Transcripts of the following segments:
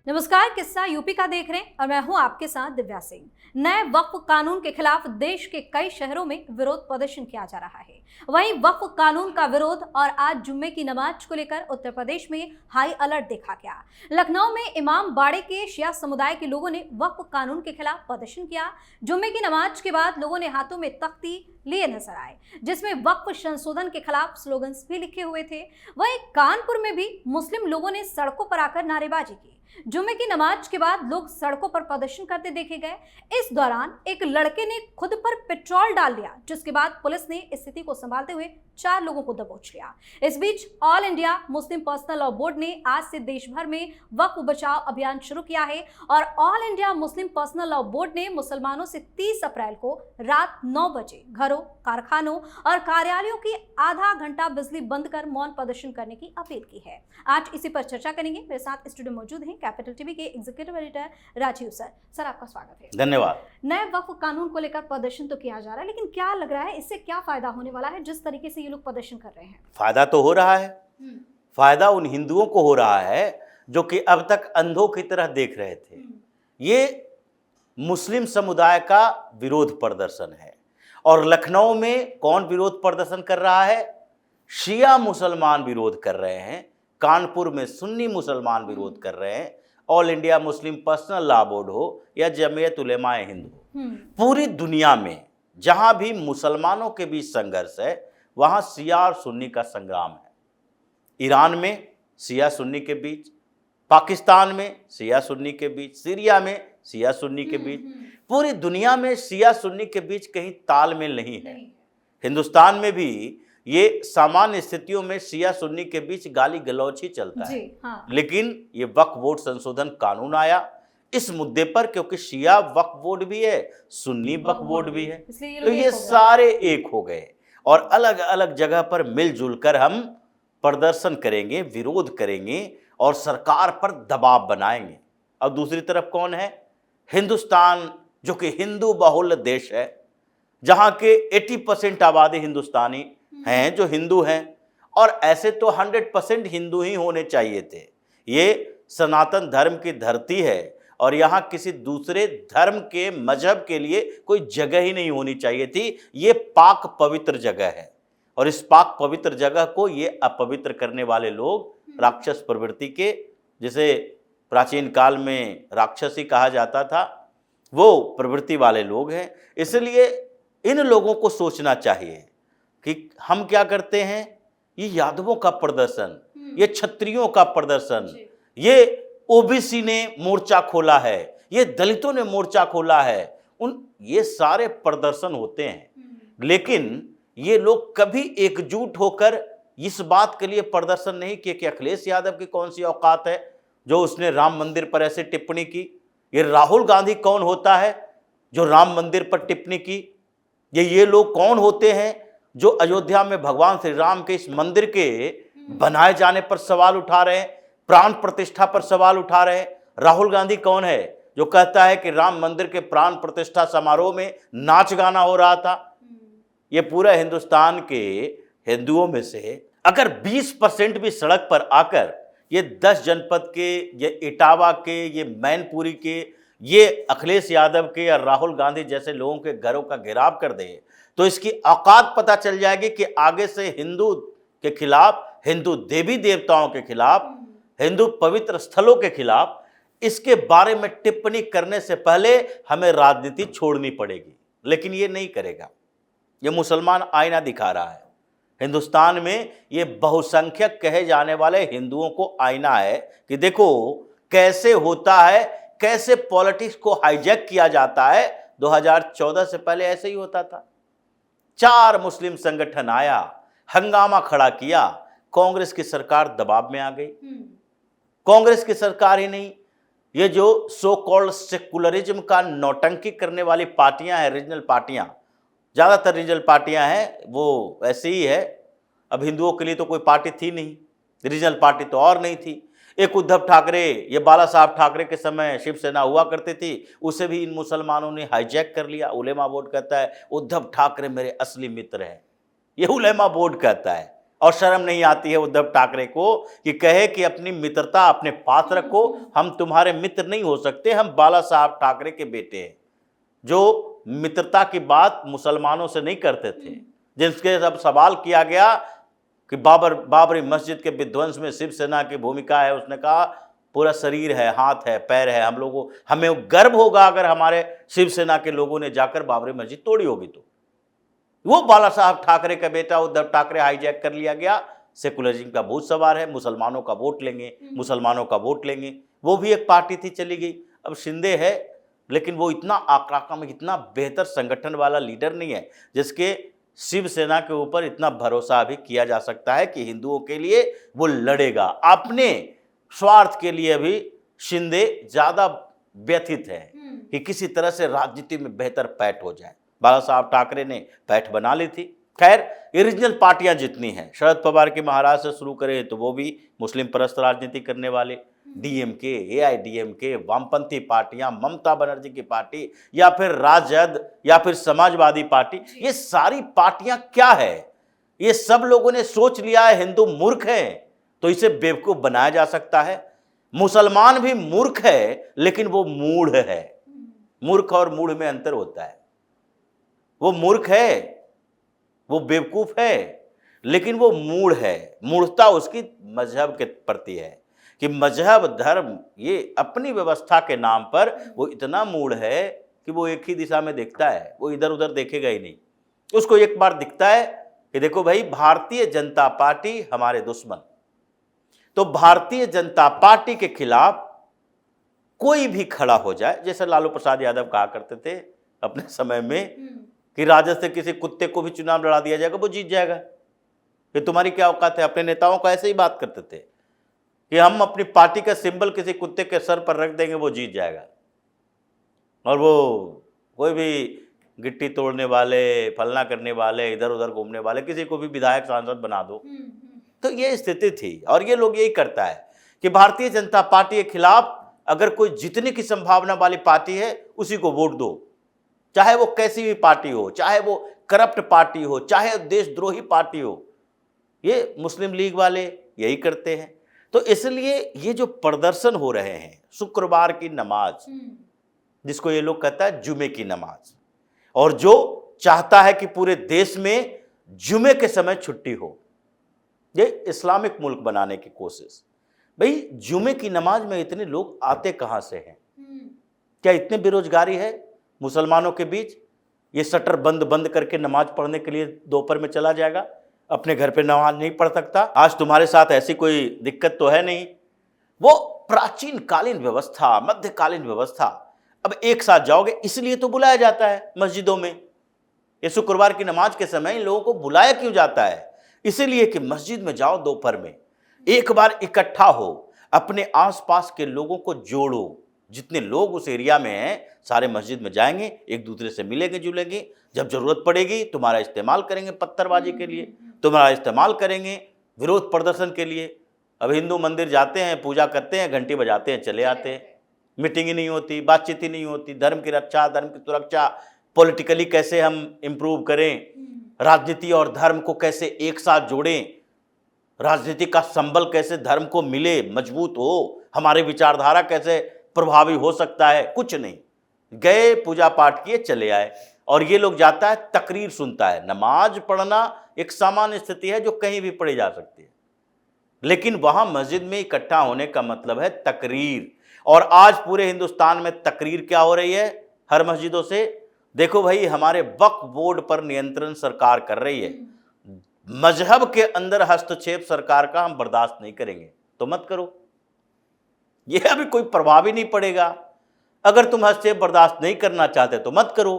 नमस्कार, किस्सा यूपी का देख रहे हैं और मैं हूं आपके साथ दिव्या सिंह। नए वक्फ कानून के खिलाफ देश के कई शहरों में विरोध प्रदर्शन किया जा रहा है। वहीं वक्फ कानून का विरोध और आज जुम्मे की नमाज को लेकर उत्तर प्रदेश में हाई अलर्ट देखा गया। लखनऊ में इमाम बाड़े के शिया समुदाय के लोगों ने वक्फ कानून के खिलाफ प्रदर्शन किया। जुम्मे की नमाज के बाद लोगों ने हाथों में तख्ती लिए नजर आए, जिसमें वक्फ संशोधन के खिलाफ स्लोगन्स भी लिखे हुए थे। वहीं कानपुर में भी मुस्लिम लोगों ने सड़कों पर आकर नारेबाजी की। जुम्मे की नमाज के बाद लोग सड़कों पर प्रदर्शन करते देखे गए। इस दौरान एक लड़के ने खुद पर पेट्रोल डाल दिया, जिसके बाद पुलिस ने स्थिति को संभालते हुए 4 लोगों को दबोच लिया। इस बीच all India Muslim personal law board ने आज से देश भर में वक्फ बचाओ अभियान शुरू किया है और all India Muslim personal law board ने मुसलमानों से 30 अप्रैल को रात 9 बजे घरों, कारखानों और कार्यालयों की आधा घंटा बिजली बंद कर मौन प्रदर्शन करने की अपील की है। आज इसी पर चर्चा करेंगे। मेरे साथ स्टूडियो मौजूद हैं कैपिटल टीवी के executive editor Rajeev sir. Sir, आपका स्वागत है। धन्यवाद। नए वक्फ कानून को लेकर प्रदर्शन तो किया जा रहा है, लेकिन क्या लग रहा है इससे क्या फायदा होने वाला है जिस तरीके से ये लोग प्रदर्शन कर रहे हैं? फायदा तो हो रहा है। फायदा उन हिंदुओं को हो रहा है जो कि अब तक अंधों की तरह देख रहे थे। ये मुस्लिम समुदाय का विरोध प्रदर्शन है। और लखनऊ में कौन विरोध प्रदर्शन कर रहा है? शिया मुसलमान विरोध कर रहे हैं। कानपुर में सुन्नी मुसलमान विरोध कर रहे हैं। All India Muslim personal law board हो या जमीयत उलेमाए हिंद हो, पूरी दुनिया में जहां भी मुसलमानों के बीच संघर्ष है वहां शिया और सुन्नी का संग्राम है। ईरान में शिया सुन्नी के बीच, पाकिस्तान में शिया सुन्नी के बीच, सीरिया में शिया सुन्नी के बीच, पूरी दुनिया में शिया सुन्नी के बीच कहीं तालमेल नहीं है। हिंदुस्तान में भी ये सामान्य स्थितियों में शिया सुन्नी के बीच गाली गलौच ही चलता है। हाँ। लेकिन ये वक्फ बोर्ड संशोधन कानून आया इस मुद्दे पर, क्योंकि शिया वक्फ बोर्ड भी है, सुन्नी वक्फ बोर्ड भी है, तो ये सारे एक हो गए और अलग अलग जगह पर मिलजुल कर हम प्रदर्शन करेंगे, विरोध करेंगे और सरकार पर दबाव बनाएंगे। अब दूसरी तरफ कौन है? हिंदुस्तान, जो कि हिंदू बहुल देश है, जहां के 80% आबादी हिंदुस्तानी हैं, जो हिंदू हैं, और ऐसे तो 100% हिंदू ही होने चाहिए थे। ये सनातन धर्म की धरती है और यहाँ किसी दूसरे धर्म के मजहब के लिए कोई जगह ही नहीं होनी चाहिए थी। ये पाक पवित्र जगह है और इस पाक पवित्र जगह को ये अपवित्र करने वाले लोग राक्षस प्रवृत्ति के, जिसे प्राचीन काल में राक्षसी कहा जाता था, वो प्रवृत्ति वाले लोग हैं। इसलिए इन लोगों को सोचना चाहिए कि हम क्या करते हैं। ये यादवों का प्रदर्शन, ये क्षत्रियों का प्रदर्शन, ये ओबीसी ने मोर्चा खोला है, ये दलितों ने मोर्चा खोला है, ये सारे प्रदर्शन होते हैं। लेकिन ये लोग कभी एकजुट होकर इस बात के लिए प्रदर्शन नहीं किए कि अखिलेश यादव की कौन सी औकात है जो उसने राम मंदिर पर ऐसे टिप्पणी की। ये राहुल गांधी कौन होता है जो राम मंदिर पर टिप्पणी की? ये लोग कौन होते हैं जो अयोध्या में भगवान श्री राम के इस मंदिर के बनाए जाने पर सवाल उठा रहे हैं, प्राण प्रतिष्ठा पर सवाल उठा रहे हैं? राहुल गांधी कौन है जो कहता है कि राम मंदिर के प्राण प्रतिष्ठा समारोह में नाच गाना हो रहा था? ये पूरा हिंदुस्तान के हिंदुओं में से अगर 20% भी सड़क पर आकर ये 10 जनपद के, ये इटावा के, ये मैनपुरी के, ये अखिलेश यादव के या राहुल गांधी जैसे लोगों के घरों का घेराव कर दे, तो इसकी औकात पता चल जाएगी कि आगे से हिंदू के खिलाफ, हिंदू देवी देवताओं के खिलाफ, हिंदू पवित्र स्थलों के खिलाफ इसके बारे में टिप्पणी करने से पहले हमें राजनीति छोड़नी पड़ेगी। लेकिन ये नहीं करेगा। ये मुसलमान आईना दिखा रहा है। हिंदुस्तान में ये बहुसंख्यक कहे जाने वाले हिंदुओं को आईना है कि देखो कैसे होता है, कैसे पॉलिटिक्स को हाईजैक किया जाता है। 2014 से पहले ऐसे ही होता था। 4 मुस्लिम संगठन आया, हंगामा खड़ा किया, कांग्रेस की सरकार दबाव में आ गई। कांग्रेस की सरकार ही नहीं, ये जो सो कॉल्ड सेकुलरिज्म का नौटंकी करने वाली पार्टियां हैं, रीजनल पार्टियां, ज़्यादातर रीजनल पार्टियां हैं, वो ऐसे ही है। अब हिंदुओं के लिए तो कोई पार्टी थी नहीं, रीजनल पार्टी तो और नहीं थी। एक उद्धव ठाकरे, ये बाला साहब ठाकरे के समय शिवसेना हुआ करती थी, उसे भी इन मुसलमानों ने हाईजैक कर लिया। उलेमा बोर्ड कहता है उद्धव ठाकरे मेरे असली मित्र हैं, ये उलेमा बोर्ड कहता है। और शर्म नहीं आती है उद्धव ठाकरे को कि कहे कि अपनी मित्रता अपने पास रखो, हम तुम्हारे मित्र नहीं हो सकते, हम बाला साहब ठाकरे के बेटे हैं, जो मित्रता की बात मुसलमानों से नहीं करते थे। जिसके सब सवाल किया गया कि बाबरी मस्जिद के विध्वंस में शिवसेना की भूमिका है, उसने कहा पूरा शरीर है, हाथ है, पैर है, हमें गर्व होगा अगर हमारे शिवसेना के लोगों ने जाकर बाबरी मस्जिद तोड़ी होगी। तो वो बाला साहब ठाकरे का बेटा उद्धव ठाकरे हाईजैक कर लिया गया, सेकुलरिज्म का भूत सवार है, मुसलमानों का वोट लेंगे, मुसलमानों का वोट लेंगे। वो भी एक पार्टी थी, चली गई। अब शिंदे है, लेकिन वो इतना आक्रामक, इतना बेहतर संगठन वाला लीडर नहीं है जिसके शिवसेना के ऊपर इतना भरोसा भी किया जा सकता है कि हिंदुओं के लिए वो लड़ेगा। अपने स्वार्थ के लिए भी शिंदे ज्यादा व्यथित है कि किसी तरह से राजनीति में बेहतर पैठ हो जाए। बाला साहब ठाकरे ने पैठ बना ली थी। खैर, ओरिजिनल पार्टियां जितनी हैं, शरद पवार के महाराष्ट्र से शुरू करें तो वो भी मुस्लिम परस्त राजनीति करने वाले, डीएमके, एआईडीएमके, वामपंथी पार्टियां, ममता बनर्जी की पार्टी या फिर राजद या फिर समाजवादी पार्टी, ये सारी पार्टियां क्या है? ये सब लोगों ने सोच लिया है हिंदू मूर्ख है तो इसे बेवकूफ बनाया जा सकता है। मुसलमान भी मूर्ख है लेकिन वो मूढ़ है। मूर्ख और मूढ़ में अंतर होता है। वो मूर्ख है, वो बेवकूफ है, लेकिन वो मूढ़ है। मूढ़ता उसकी मजहब के प्रति है कि मजहब, धर्म, ये अपनी व्यवस्था के नाम पर वो इतना मूढ़ है कि वो एक ही दिशा में देखता है, वो इधर उधर देखेगा ही नहीं। उसको एक बार दिखता है कि देखो भाई, भारतीय जनता पार्टी हमारे दुश्मन, तो भारतीय जनता पार्टी के खिलाफ कोई भी खड़ा हो जाए, जैसे लालू प्रसाद यादव कहा करते थे अपने समय में कि राजद से किसी कुत्ते को भी चुनाव लड़ा दिया जाएगा, वो जीत जाएगा। कि तुम्हारी क्या औकात है? अपने नेताओं को ऐसे ही बात करते थे कि हम अपनी पार्टी का सिंबल किसी कुत्ते के सर पर रख देंगे, वो जीत जाएगा। और वो कोई भी गिट्टी तोड़ने वाले, फलना करने वाले, इधर उधर घूमने वाले, किसी को भी विधायक सांसद बना दो। तो ये स्थिति थी। और ये लोग यही करता है कि भारतीय जनता पार्टी के खिलाफ अगर कोई जीतने की संभावना वाली पार्टी है, उसी को वोट दो, चाहे वो कैसी भी पार्टी हो, चाहे वो करप्ट पार्टी हो, चाहे देशद्रोही पार्टी हो। ये मुस्लिम लीग वाले यही करते हैं। तो इसलिए ये जो प्रदर्शन हो रहे हैं, शुक्रवार की नमाज, जिसको ये लोग कहता है जुमे की नमाज, और जो चाहता है कि पूरे देश में जुमे के समय छुट्टी हो, ये इस्लामिक मुल्क बनाने की कोशिश। भाई, जुमे की नमाज में इतने लोग आते कहां से हैं? क्या इतने बेरोजगारी है मुसलमानों के बीच? ये शटर बंद करके नमाज पढ़ने के लिए दोपहर में चला जाएगा, अपने घर पे नमाज नहीं पढ़ सकता। आज तुम्हारे साथ ऐसी कोई दिक्कत तो है नहीं। वो प्राचीन कालीन व्यवस्था, मध्यकालीन व्यवस्था, अब एक साथ जाओगे, इसलिए तो बुलाया जाता है मस्जिदों में। ये शुक्रवार की नमाज के समय इन लोगों को बुलाया क्यों जाता है? इसलिए कि मस्जिद में जाओ दोपहर में, एक बार इकट्ठा हो, अपने आसपास के लोगों को जोड़ो। जितने लोग उस एरिया में हैं, सारे मस्जिद में जाएंगे, एक दूसरे से मिलेंगे जुलेंगे। जब जरूरत पड़ेगी तुम्हारा इस्तेमाल करेंगे पत्थरबाजी के लिए, तुम्हारा इस्तेमाल करेंगे विरोध प्रदर्शन के लिए। अब हिंदू मंदिर जाते हैं, पूजा करते हैं, घंटी बजाते हैं, चले आते हैं। मीटिंग ही नहीं होती, बातचीत ही नहीं होती। धर्म की रक्षा, धर्म की सुरक्षा, पॉलिटिकली कैसे हम इम्प्रूव करें, राजनीति और धर्म को कैसे एक साथ जोड़ें, राजनीति का संबल कैसे धर्म को मिले, मजबूत हो, हमारे विचारधारा कैसे प्रभावी हो सकता है, कुछ नहीं। गए, पूजा पाठ किए, चले आए। और ये लोग जाता है, तकरीर सुनता है। नमाज पढ़ना एक सामान्य स्थिति है जो कहीं भी पढ़ी जा सकती है, लेकिन वहां मस्जिद में इकट्ठा होने का मतलब है तकरीर। और आज पूरे हिंदुस्तान में तकरीर क्या हो रही है हर मस्जिदों से? देखो भाई, हमारे वक्फ बोर्ड पर नियंत्रण सरकार कर रही है। मजहब के अंदर हस्तक्षेप सरकार का हम बर्दाश्त नहीं करेंगे, तो मत करो। यह अभी कोई प्रभाव ही नहीं पड़ेगा। अगर तुम हस्तक्षेप बर्दाश्त नहीं करना चाहते तो मत करो।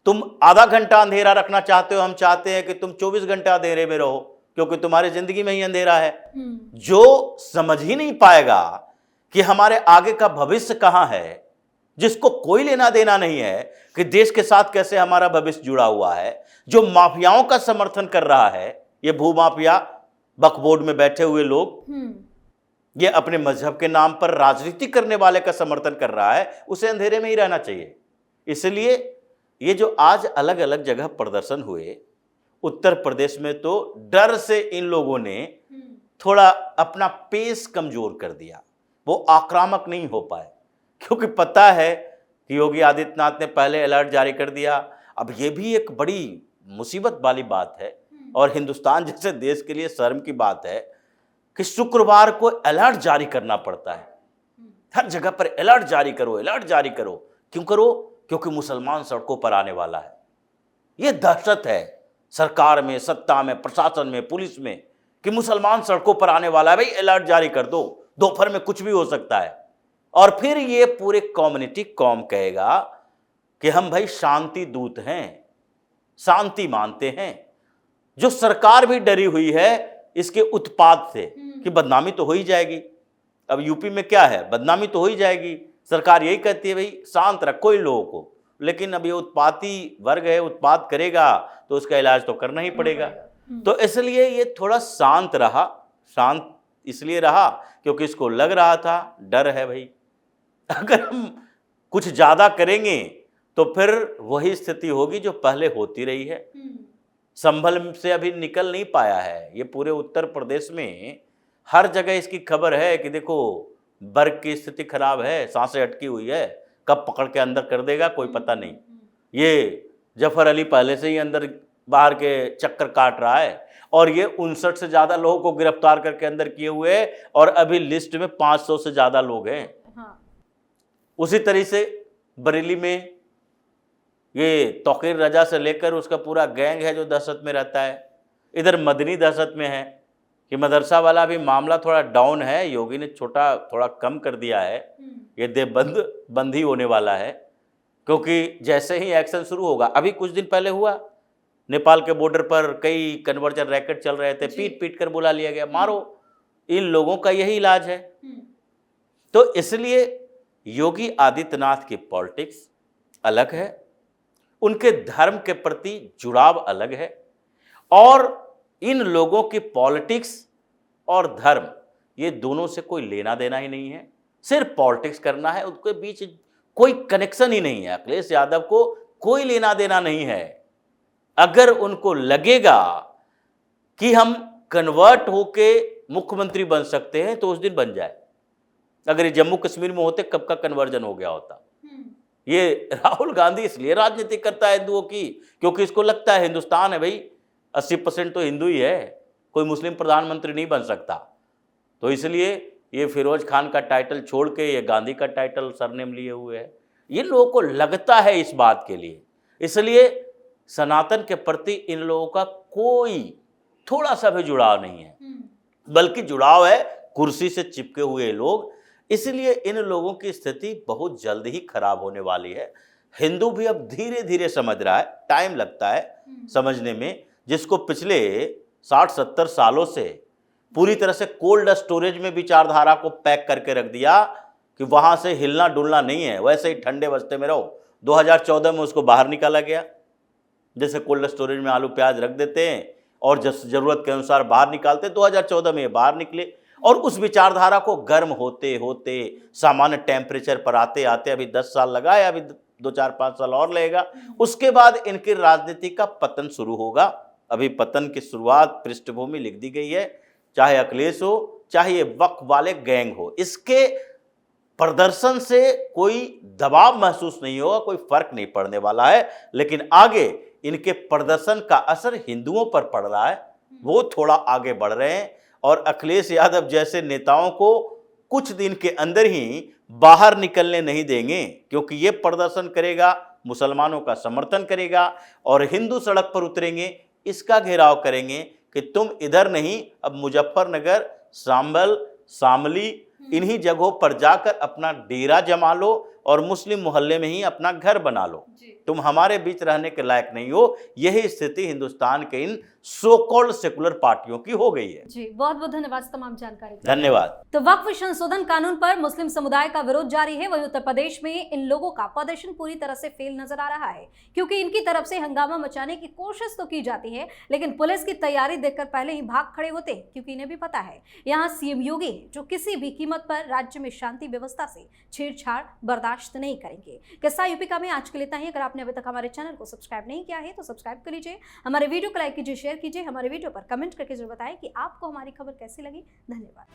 तुम आधा घंटा अंधेरा रखना चाहते हो, हम चाहते हैं कि तुम 24 घंटा अंधेरे में रहो, क्योंकि तुम्हारी जिंदगी में ही अंधेरा है। जो समझ ही नहीं पाएगा कि हमारे आगे का भविष्य कहां है, जिसको कोई लेना देना नहीं है कि देश के साथ कैसे हमारा भविष्य जुड़ा हुआ है, जो माफियाओं का समर्थन कर रहा है, ये भूमाफिया, वक्फ बोर्ड में बैठे हुए लोग, ये अपने मजहब के नाम पर राजनीति करने वाले का समर्थन कर रहा है, उसे अंधेरे में ही रहना चाहिए। इसलिए ये जो आज अलग अलग जगह प्रदर्शन हुए, उत्तर प्रदेश में तो डर से इन लोगों ने थोड़ा अपना पेस कमजोर कर दिया, वो आक्रामक नहीं हो पाए, क्योंकि पता है कि योगी आदित्यनाथ ने पहले अलर्ट जारी कर दिया। अब ये भी एक बड़ी मुसीबत वाली बात है और हिंदुस्तान जैसे देश के लिए शर्म की बात है कि शुक्रवार को अलर्ट जारी करना पड़ता है। हर जगह पर अलर्ट जारी करो, अलर्ट जारी करो। क्यों करो? क्योंकि मुसलमान सड़कों पर आने वाला है। ये दहशत है सरकार में, सत्ता में, प्रशासन में, पुलिस में कि मुसलमान सड़कों पर आने वाला है, भाई अलर्ट जारी कर दो, दोपहर में कुछ भी हो सकता है। और फिर ये पूरे कम्युनिटी कौम कहेगा कि हम भाई शांति दूत हैं, शांति मानते हैं। जो सरकार भी डरी हुई है इसके उत्पाद से कि बदनामी तो हो ही जाएगी। अब यूपी में क्या है, बदनामी तो हो ही जाएगी। सरकार यही कहती है भाई शांत रखो इन लोगों को, लेकिन अब ये उत्पाती वर्ग है, उत्पात करेगा तो उसका इलाज तो करना ही पड़ेगा। तो इसलिए ये थोड़ा शांत रहा। शांत इसलिए रहा क्योंकि इसको लग रहा था डर है भाई, अगर हम कुछ ज्यादा करेंगे तो फिर वही स्थिति होगी जो पहले होती रही है। संभल से अभी निकल नहीं पाया है। ये पूरे उत्तर प्रदेश में हर जगह इसकी खबर है कि देखो बर्ग की स्थिति खराब है, सांसें अटकी हुई है, कब पकड़ के अंदर कर देगा कोई पता नहीं। ये जफर अली पहले से ही अंदर बाहर के चक्कर काट रहा है और ये 59 से ज़्यादा लोगों को गिरफ्तार करके अंदर किए हुए है और अभी लिस्ट में 500 से ज़्यादा लोग हैं। उसी तरह से बरेली में ये तौकीर रजा से लेकर उसका पूरा गैंग है जो दहशत में रहता है। इधर मदनी दहशत में है कि मदरसा वाला भी मामला थोड़ा डाउन है, योगी ने थोड़ा कम कर दिया है। ये देवबंदी होने वाला है क्योंकि जैसे ही एक्शन शुरू होगा, अभी कुछ दिन पहले हुआ नेपाल के बॉर्डर पर कई कन्वर्जन रैकेट चल रहे थे, पीट पीट कर बुला लिया गया, मारो। इन लोगों का यही इलाज है। तो इसलिए योगी आदित्यनाथ की पॉलिटिक्स अलग है, उनके धर्म के प्रति जुड़ाव अलग है और इन लोगों की पॉलिटिक्स और धर्म ये दोनों से कोई लेना देना ही नहीं है। सिर्फ पॉलिटिक्स करना है, उनके बीच कोई कनेक्शन ही नहीं है। अखिलेश यादव को कोई लेना देना नहीं है। अगर उनको लगेगा कि हम कन्वर्ट होके मुख्यमंत्री बन सकते हैं तो उस दिन बन जाए। अगर ये जम्मू कश्मीर में होते कब का कन्वर्जन हो गया होता। ये राहुल गांधी इसलिए राजनीति करता है हिंदुओं की क्योंकि इसको लगता है हिंदुस्तान है भाई 80% तो हिंदू ही है, कोई मुस्लिम प्रधानमंत्री नहीं बन सकता। तो इसलिए ये फिरोज खान का टाइटल छोड़ के ये गांधी का टाइटल सरनेम लिए हुए है। ये लोगों को लगता है इस बात के लिए, इसलिए सनातन के प्रति इन लोगों का कोई थोड़ा सा भी जुड़ाव नहीं है, बल्कि जुड़ाव है कुर्सी से चिपके हुए लोग। इसलिए इन लोगों की स्थिति बहुत जल्द ही खराब होने वाली है। हिंदू भी अब धीरे धीरे समझ रहा है, टाइम लगता है समझने में। जिसको पिछले 60-70 सालों से पूरी तरह से कोल्ड स्टोरेज में विचारधारा को पैक करके रख दिया कि वहां से हिलना डुलना नहीं है, वैसे ही ठंडे बस्ते में रहो। 2014 में उसको बाहर निकाला गया, जैसे कोल्ड स्टोरेज में आलू प्याज रख देते हैं और जरूरत के अनुसार बाहर निकालते, 2014 में ये बाहर निकले और उस विचारधारा को गर्म होते होते सामान्य टेम्परेचर पर आते आते अभी 10 साल लगा है, अभी 2-4-5 साल और लगेगा। उसके बाद इनकी राजनीति का पतन शुरू होगा। अभी पतन की शुरुआत पृष्ठभूमि लिख दी गई है, चाहे अखिलेश हो चाहे ये वक्फ वाले गैंग हो। इसके प्रदर्शन से कोई दबाव महसूस नहीं होगा, कोई फर्क नहीं पड़ने वाला है, लेकिन आगे इनके प्रदर्शन का असर हिंदुओं पर पड़ रहा है। वो थोड़ा आगे बढ़ रहे हैं और अखिलेश यादव जैसे नेताओं को कुछ दिन के अंदर ही बाहर निकलने नहीं देंगे, क्योंकि ये प्रदर्शन करेगा, मुसलमानों का समर्थन करेगा और हिंदू सड़क पर उतरेंगे, इसका घेराव करेंगे कि तुम इधर नहीं, अब मुजफ्फरनगर, सांभल, शामली इन्हीं जगहों पर जाकर अपना डेरा जमा लो और मुस्लिम मोहल्ले में ही अपना घर बना लो, तुम हमारे बीच रहने के लायक नहीं हो। यही स्थिति हिंदुस्तान के इन सो कॉल्ड सेकुलर पार्टियों की हो गई है। जी बहुत बहुत धन्यवाद तमाम जानकारी। धन्यवाद। तो वक्फ संशोधन कानून पर मुस्लिम समुदाय का विरोध जारी है। वहीं उत्तर प्रदेश में इन लोगों का प्रदर्शन पूरी तरह से फेल नजर आ रहा है, क्योंकि इनकी तरफ से हंगामा मचाने की कोशिश तो की जाती है, लेकिन पुलिस की तैयारी देखकर पहले ही भाग खड़े होते, क्योंकि इन्हें भी पता है यहाँ सीएम योगी जो किसी भी कीमत पर राज्य में शांति व्यवस्था से छेड़छाड़ बर्दाश्त बर्दाश्त नहीं करेंगे। किस्सा यूपी का में आज के लिए इतना ही। अगर आपने अभी तक हमारे चैनल को सब्सक्राइब नहीं किया है तो सब्सक्राइब कर लीजिए, हमारे वीडियो को लाइक कीजिए, शेयर कीजिए, हमारे वीडियो पर कमेंट करके जरूर बताएं कि आपको हमारी खबर कैसी लगी। धन्यवाद।